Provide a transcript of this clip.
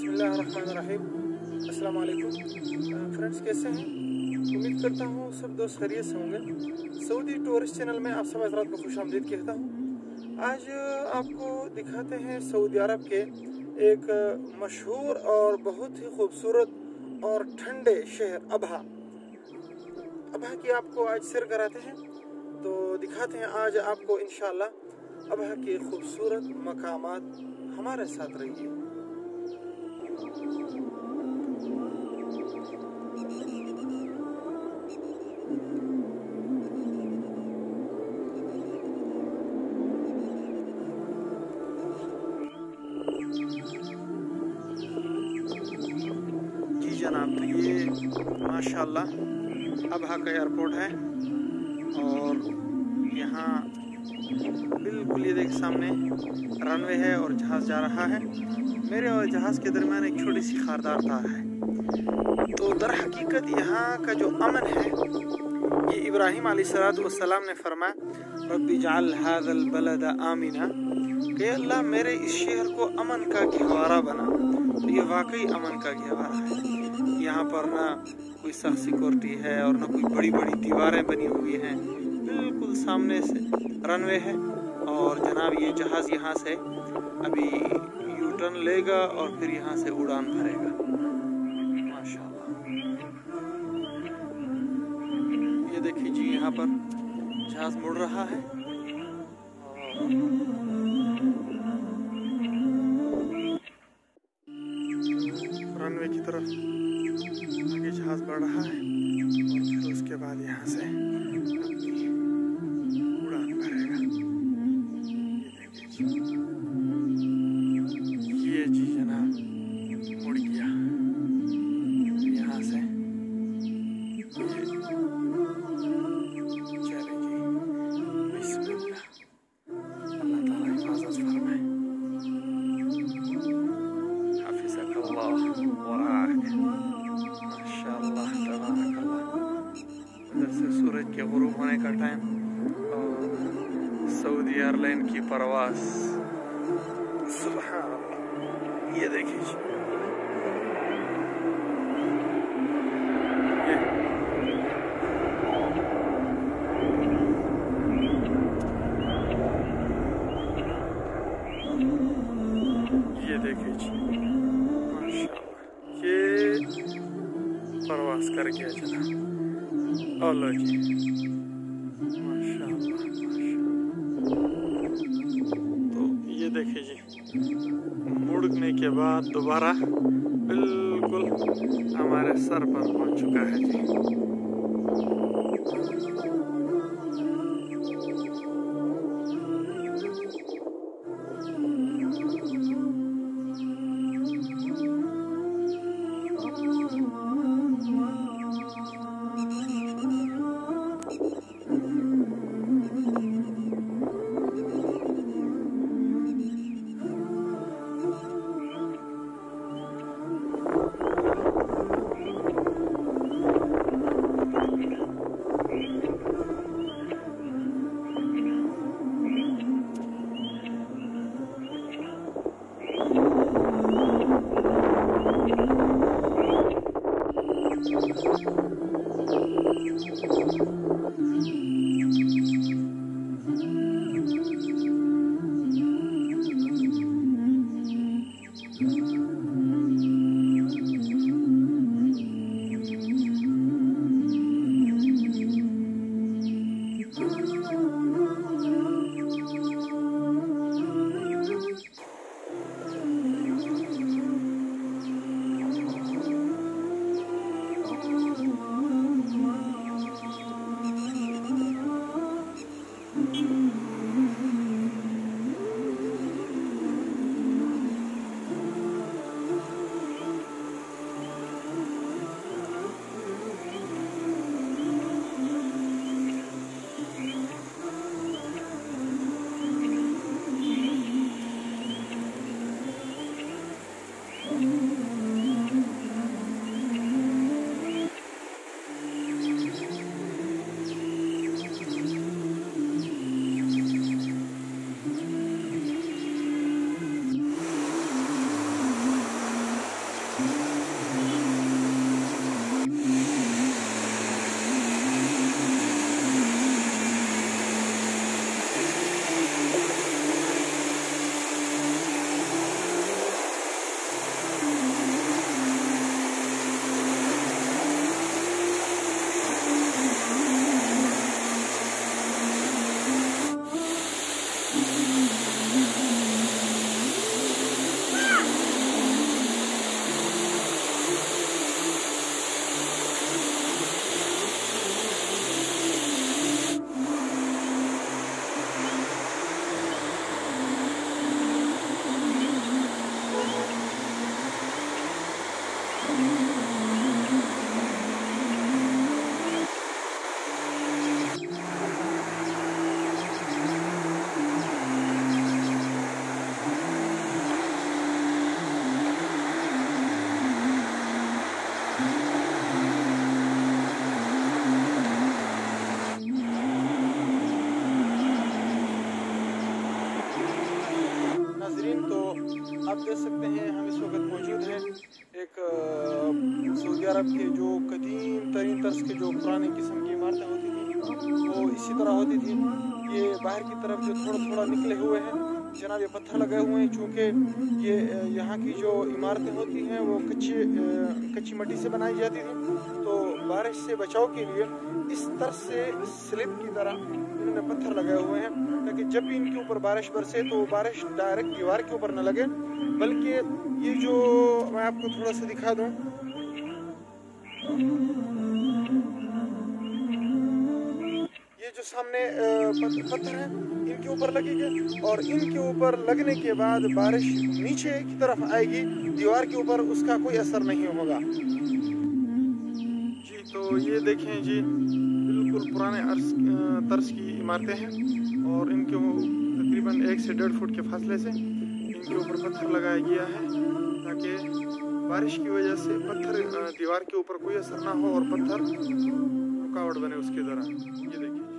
बिस्मिल्लाहिर्रहमानिर्रहीम। अस्सलाम वालेकुम फ्रेंड्स, कैसे हैं? उम्मीद करता हूँ सब दोस्त खैरियत से होंगे। सऊदी टूरिस्ट चैनल में आप सब हज़रात को खुशामदीद कहता हूँ। आज आपको दिखाते हैं सऊदी अरब के एक मशहूर और बहुत ही खूबसूरत और ठंडे शहर अबहा की आपको आज सैर कराते हैं। तो दिखाते हैं आज आपको इंशाअल्लाह अबहा के खूबसूरत मकामात। हमारे साथ रहिए। जी जनाब, तो ये माशाअल्लाह अबहा का एयरपोर्ट है और यहाँ बिल्कुल ये देख सामने रनवे है और जहाज़ जा रहा है। मेरे और जहाज़ के दरमियान एक छोटी सी खारदार तार है। तो दर हकीकत यहाँ का जो अमन है, ये इब्राहिम अलैहिस्सलाम ने फरमाया रब्बी जअल हाज़ल बलद आमिना, कि अल्लाह मेरे इस शहर को अमन का गहवारा बना। तो ये वाकई अमन का गहवारा है। यहाँ पर ना कोई सख्त सिक्योरिटी है और ना कोई बड़ी बड़ी दीवारें बनी हुई हैं। बिल्कुल सामने से रनवे है और जनाब ये जहाज़ यहाँ से अभी यू टर्न लेगा और फिर यहाँ से उड़ान भरेगा। माशाल्लाह, ये देखिए जी, यहाँ पर जहाज़ मुड़ रहा है और रनवे की तरफ आगे जहाज़ बढ़ रहा है और फिर उसके बाद यहाँ से उड़ान भरेगा। ये जी जनाब उड़ गया यहाँ से। चले जी, बिस्मिल्लाह, अल्लाह ताला हिफाजत फरमाए। हाफिज़कल्लाह वराक। माशाअल्लाह तबारकल्लाह। उधर से सूरज के गुरूब होने का टाइम और सऊदी एयरलाइन की परवाज़। सुभान अल्लाह, ये देखिए ये देखिए जी, माशाअल्लाह ये परवाज़ कर गया जनाब। अल्लाह जी, माशाअल्लाह माशाअल्लाह। तो ये देखिए जी, मुड़ने के बाद दोबारा बिल्कुल हमारे सर पर पहुंच चुका है जी। तो आप देख सकते हैं हम इस वक्त मौजूद हैं एक सऊदी अरब के जो कदीम तरीन तर्ज के जो पुराने किस्म की इमारतें होती थी वो इसी तरह होती थी। ये बाहर की तरफ जो थोड़ा थोड़ा निकले हुए हैं जनाब, ये पत्थर लगे हुए हैं चूँकि ये यहाँ की जो इमारतें होती हैं वो कच्ची मिट्टी से बनाई जाती थी। तो बारिश से बचाव के लिए इस तरह से स्लिप की तरह इन्होंने पत्थर लगाए हुए हैं ताकि जब भी इनके ऊपर बारिश बरसे तो बारिश डायरेक्ट दीवार के ऊपर न लगे, बल्कि ये जो मैं आपको थोड़ा सा दिखा दूं, ये जो सामने पत्थर हैं इनके ऊपर लगेंगे और इनके ऊपर लगने के बाद बारिश नीचे की तरफ आएगी, दीवार के ऊपर उसका कोई असर नहीं होगा जी। तो ये देखें जी, बिल्कुल पुराने तर्ज की इमारतें हैं और इनके तकरीबन 1 से 1.5 फुट के फासले से इनके ऊपर पत्थर लगाया गया है ताकि बारिश की वजह से पत्थर दीवार के ऊपर कोई असर ना हो और पत्थर रुकावट बने उसके दौरान। ये देखिए।